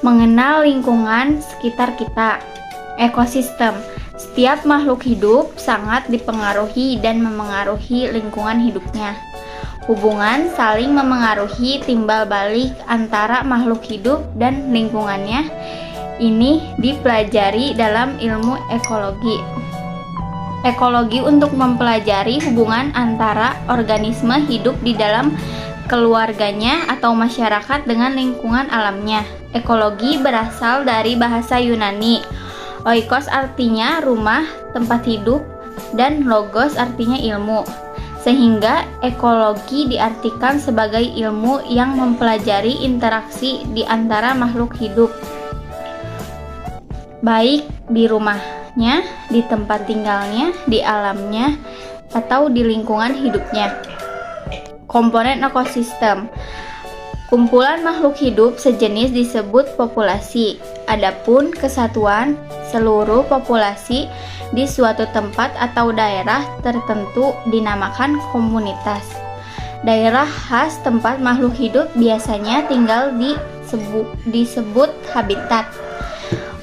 Mengenal lingkungan sekitar kita. Ekosistem. Setiap makhluk hidup sangat dipengaruhi dan memengaruhi lingkungan hidupnya. Hubungan saling memengaruhi timbal balik antara makhluk hidup dan lingkungannya. Ini dipelajari dalam ilmu ekologi. Ekologi untuk mempelajari hubungan antara organisme hidup di dalam keluarganya atau masyarakat dengan lingkungan alamnya. Ekologi berasal dari bahasa Yunani. Oikos artinya rumah, tempat hidup, dan logos artinya ilmu. Sehingga ekologi diartikan sebagai ilmu yang mempelajari interaksi di antara makhluk hidup, baik di rumahnya, di tempat tinggalnya, di alamnya, atau di lingkungan hidupnya. Komponen ekosistem. Kumpulan makhluk hidup sejenis disebut populasi. Adapun kesatuan seluruh populasi di suatu tempat atau daerah tertentu dinamakan komunitas. Daerah khas tempat makhluk hidup biasanya tinggal disebut habitat.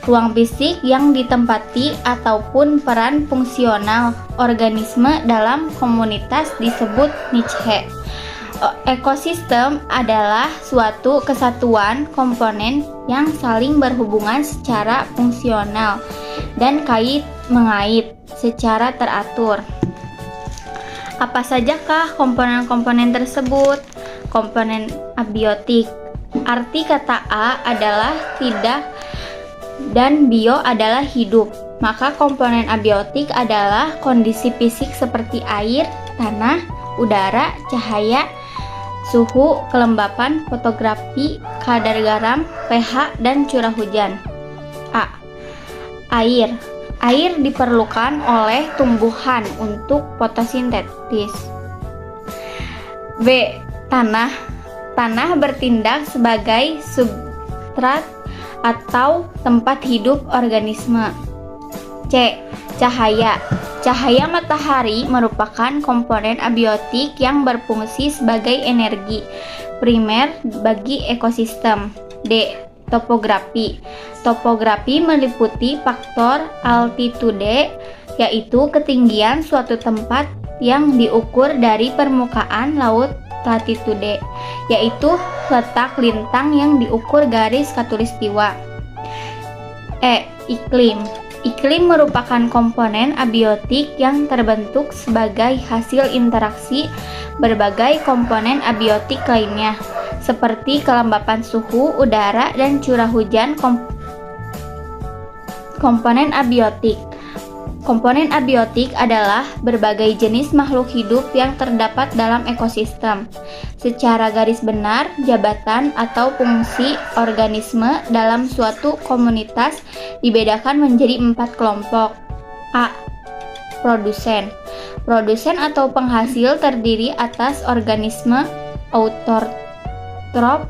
Ruang fisik yang ditempati ataupun peran fungsional organisme dalam komunitas disebut niche. Ekosistem adalah suatu kesatuan komponen yang saling berhubungan secara fungsional dan kait-mengait secara teratur. Apa sajakah komponen-komponen tersebut? Komponen abiotik. Arti kata A adalah tidak dan bio adalah hidup. Maka komponen abiotik adalah kondisi fisik seperti air, tanah, udara, cahaya, suhu, kelembapan, fotografi, kadar garam, pH, dan curah hujan. A. Air. Air diperlukan oleh tumbuhan untuk fotosintesis. B. Tanah. Tanah bertindak sebagai substrat atau tempat hidup organisme. C. Cahaya. Cahaya matahari merupakan komponen abiotik yang berfungsi sebagai energi primer bagi ekosistem. D. Topografi. Topografi meliputi faktor altitude, yaitu ketinggian suatu tempat yang diukur dari permukaan laut, latitude, yaitu letak lintang yang diukur garis khatulistiwa. E. Iklim. Iklim merupakan komponen abiotik yang terbentuk sebagai hasil interaksi berbagai komponen abiotik lainnya, seperti kelembapan suhu, udara, dan curah hujan. Komponen abiotik. Komponen abiotik adalah berbagai jenis makhluk hidup yang terdapat dalam ekosistem. Secara garis benar, jabatan atau fungsi organisme dalam suatu komunitas dibedakan menjadi 4 kelompok. A. Produsen. Produsen atau penghasil terdiri atas organisme autotrof,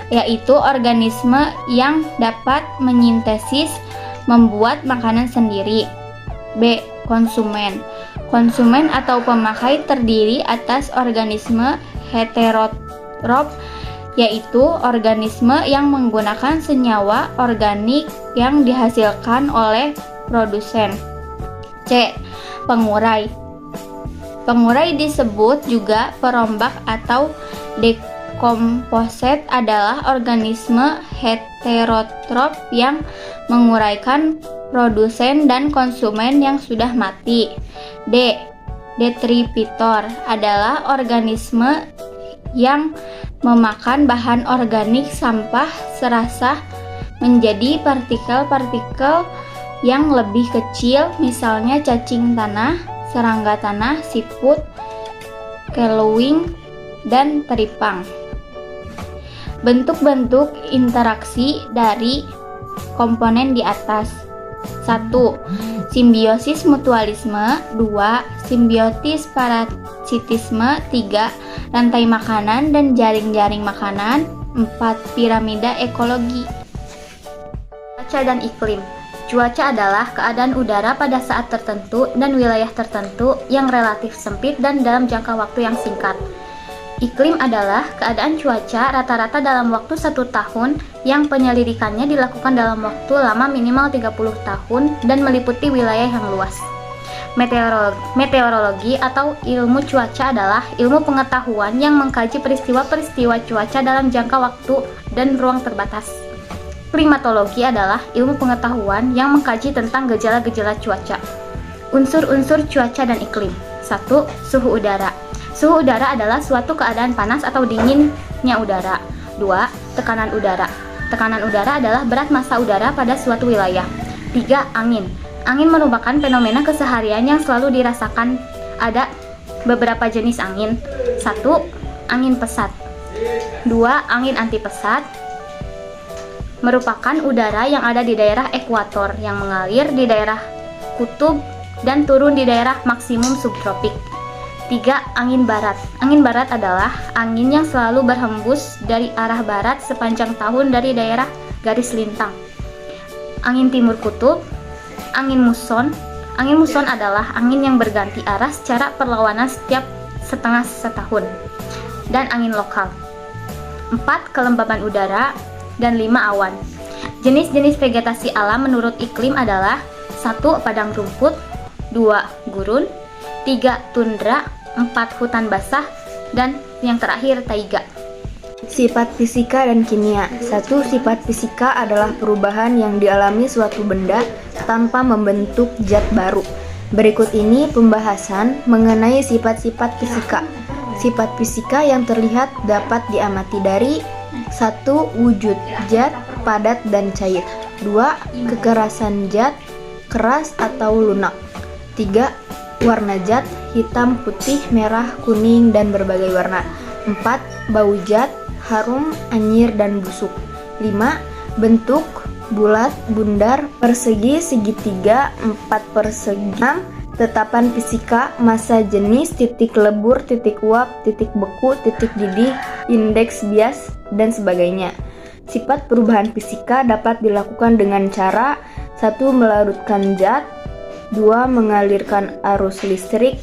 yaitu organisme yang dapat menyintesis membuat makanan sendiri. B. Konsumen. Konsumen atau pemakai terdiri atas organisme heterotrof, yaitu organisme yang menggunakan senyawa organik yang dihasilkan oleh produsen. C. Pengurai. Pengurai disebut juga perombak atau dekomposit, adalah organisme heterotrof yang menguraikan produsen dan konsumen yang sudah mati. D. Detripitor adalah organisme yang memakan bahan organik sampah serasa menjadi partikel-partikel yang lebih kecil, misalnya cacing tanah, serangga tanah, siput, kelewing, dan teripang. Bentuk-bentuk interaksi dari komponen di atas. 1. Simbiosis mutualisme. 2. Simbiotis parasitisme. 3. Rantai makanan dan jaring-jaring makanan. 4. Piramida ekologi. Cuaca dan iklim. Cuaca adalah keadaan udara pada saat tertentu dan wilayah tertentu yang relatif sempit dan dalam jangka waktu yang singkat. Iklim adalah keadaan cuaca rata-rata dalam waktu 1 tahun yang penyelidikannya dilakukan dalam waktu lama minimal 30 tahun dan meliputi wilayah yang luas. Meteorologi atau ilmu cuaca adalah ilmu pengetahuan yang mengkaji peristiwa-peristiwa cuaca dalam jangka waktu dan ruang terbatas. Klimatologi adalah ilmu pengetahuan yang mengkaji tentang gejala-gejala cuaca. Unsur-unsur cuaca dan iklim. 1. Suhu udara. Suhu udara adalah suatu keadaan panas atau dinginnya udara. 2. Tekanan udara. Tekanan udara adalah berat massa udara pada suatu wilayah. 3. Angin. Angin merupakan fenomena keseharian yang selalu dirasakan. Ada beberapa jenis angin. 1. Angin pesat. 2. Angin anti pesat. Merupakan udara yang ada di daerah ekuator yang mengalir di daerah kutub dan turun di daerah maksimum subtropik. 3. Angin barat. Angin barat adalah angin yang selalu berhembus dari arah barat sepanjang tahun dari daerah garis lintang. Angin timur kutub. Angin muson. Angin muson adalah angin yang berganti arah secara perlawanan setiap setengah setahun. Dan angin lokal. 4. Kelembaban udara. Dan 5. Awan. Jenis-jenis vegetasi alam menurut iklim adalah 1. Padang rumput. 2. Gurun. 3. Tundra. 4. Hutan basah. Dan yang terakhir taiga. Sifat fisika dan kimia. 1. Sifat fisika adalah perubahan yang dialami suatu benda tanpa membentuk zat baru. Berikut ini pembahasan mengenai sifat-sifat fisika. Sifat fisika yang terlihat dapat diamati dari 1. Wujud zat, padat dan cair. 2. Kekerasan zat, keras atau lunak. 3. Warna zat, hitam, putih, merah, kuning, dan berbagai warna. 4. Bau zat, harum, anyir, dan busuk. 5. Bentuk, bulat, bundar, persegi, segitiga, 4 persegi. 6. Tetapan fisika, massa jenis, titik lebur, titik uap, titik beku, titik didih, indeks bias, dan sebagainya. Sifat perubahan fisika dapat dilakukan dengan cara 1. Melarutkan zat, 2. Mengalirkan arus listrik,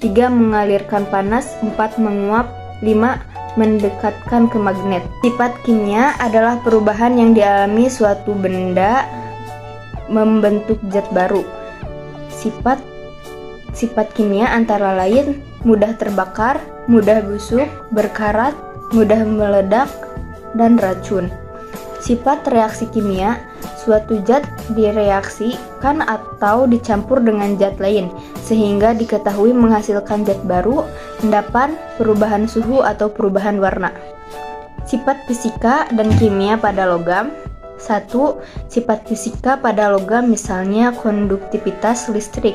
3. Mengalirkan panas, 4. Menguap, 5. Mendekatkan ke magnet. Sifat kimia adalah perubahan yang dialami suatu benda membentuk zat baru. Sifat kimia antara lain mudah terbakar, mudah busuk, berkarat, mudah meledak, dan racun. Sifat reaksi kimia, suatu zat direaksikan atau dicampur dengan zat lain sehingga diketahui menghasilkan zat baru, endapan, perubahan suhu atau perubahan warna. Sifat fisika dan kimia pada logam. 1. Sifat fisika pada logam misalnya konduktivitas listrik,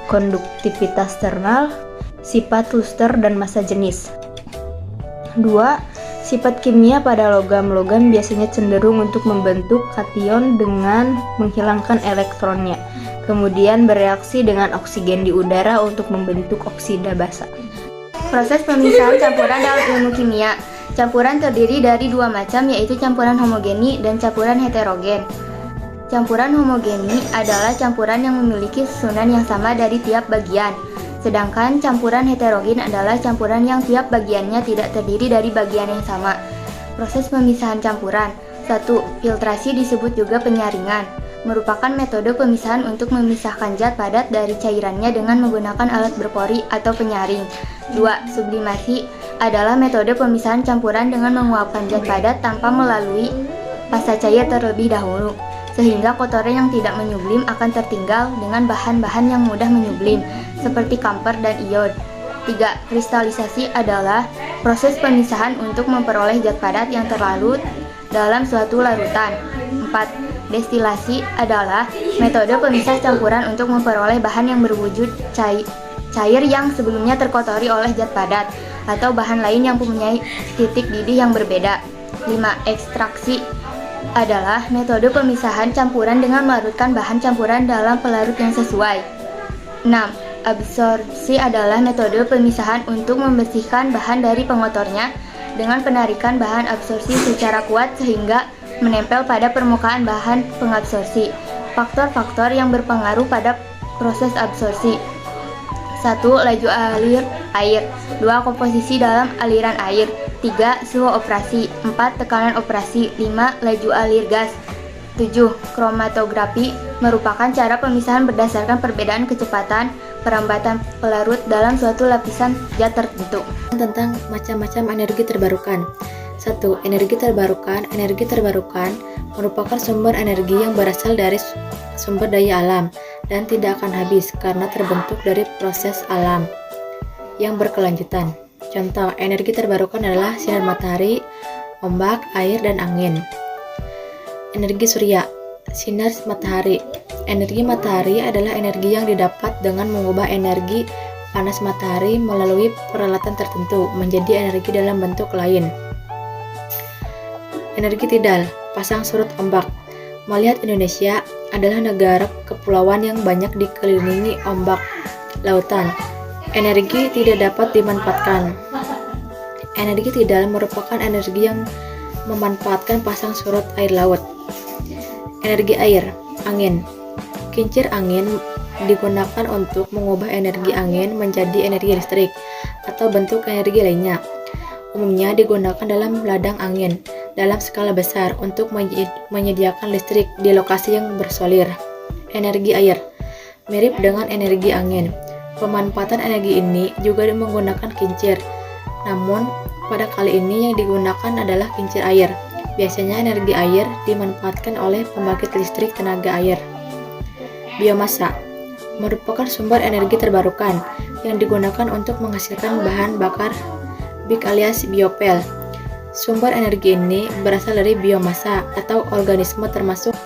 konduktivitas thermal, sifat luster dan massa jenis. 2. Sifat kimia pada logam. Logam biasanya cenderung untuk membentuk kation dengan menghilangkan elektronnya, kemudian bereaksi dengan oksigen di udara untuk membentuk oksida basa. Proses pemisahan campuran dalam ilmu kimia. Campuran terdiri dari 2 macam, yaitu campuran homogeni dan campuran heterogen. Campuran homogeni adalah campuran yang memiliki susunan yang sama dari tiap bagian. Sedangkan campuran heterogen adalah campuran yang tiap bagiannya tidak terdiri dari bagian yang sama. Proses pemisahan campuran. 1. Filtrasi disebut juga penyaringan. Merupakan metode pemisahan untuk memisahkan zat padat dari cairannya dengan menggunakan alat berpori atau penyaring. 2. Sublimasi adalah metode pemisahan campuran dengan menguapkan zat padat tanpa melalui fasa cair terlebih dahulu, sehingga kotoran yang tidak menyublim akan tertinggal dengan bahan-bahan yang mudah menyublim, seperti kamfer dan iod. 3. Kristalisasi adalah proses pemisahan untuk memperoleh zat padat yang terlarut dalam suatu larutan. 4. Destilasi adalah metode pemisah campuran untuk memperoleh bahan yang berwujud cair yang sebelumnya terkotori oleh zat padat atau bahan lain yang mempunyai titik didih yang berbeda. 5. Ekstraksi adalah metode pemisahan campuran dengan melarutkan bahan campuran dalam pelarut yang sesuai. 6. Absorpsi adalah metode pemisahan untuk membersihkan bahan dari pengotornya dengan penarikan bahan absorpsi secara kuat sehingga menempel pada permukaan bahan pengabsorpsi. Faktor-faktor yang berpengaruh pada proses absorpsi. 1. Laju alir air. 2. Komposisi dalam aliran air. 3. Suhu operasi. 4. Tekanan operasi. 5. Laju alir gas. 7. Kromatografi merupakan cara pemisahan berdasarkan perbedaan kecepatan perambatan pelarut dalam suatu lapisan zat tertentu. Tentang macam-macam energi terbarukan. 1. Energi terbarukan. Energi terbarukan merupakan sumber energi yang berasal dari sumber daya alam dan tidak akan habis karena terbentuk dari proses alam yang berkelanjutan. Contoh, energi terbarukan adalah sinar matahari, ombak, air, dan angin. Energi surya, sinar matahari. Energi matahari adalah energi yang didapat dengan mengubah energi panas matahari melalui peralatan tertentu menjadi energi dalam bentuk lain. Energi tidal, pasang surut ombak. Melihat Indonesia adalah negara kepulauan yang banyak dikelilingi ombak lautan. Energi tidak dapat dimanfaatkan. Energi tidal merupakan energi yang memanfaatkan pasang surut air laut. Energi air, angin. Kincir angin digunakan untuk mengubah energi angin menjadi energi listrik atau bentuk energi lainnya. Umumnya digunakan dalam ladang angin dalam skala besar untuk menyediakan listrik di lokasi yang bersolir. Energi air mirip dengan energi angin. Pemanfaatan energi ini juga menggunakan kincir. Namun, pada kali ini yang digunakan adalah kincir air. Biasanya energi air dimanfaatkan oleh pembangkit listrik tenaga air. Biomasa merupakan sumber energi terbarukan yang digunakan untuk menghasilkan bahan bakar BIK alias biopel. Sumber energi ini berasal dari biomasa atau organisme termasuk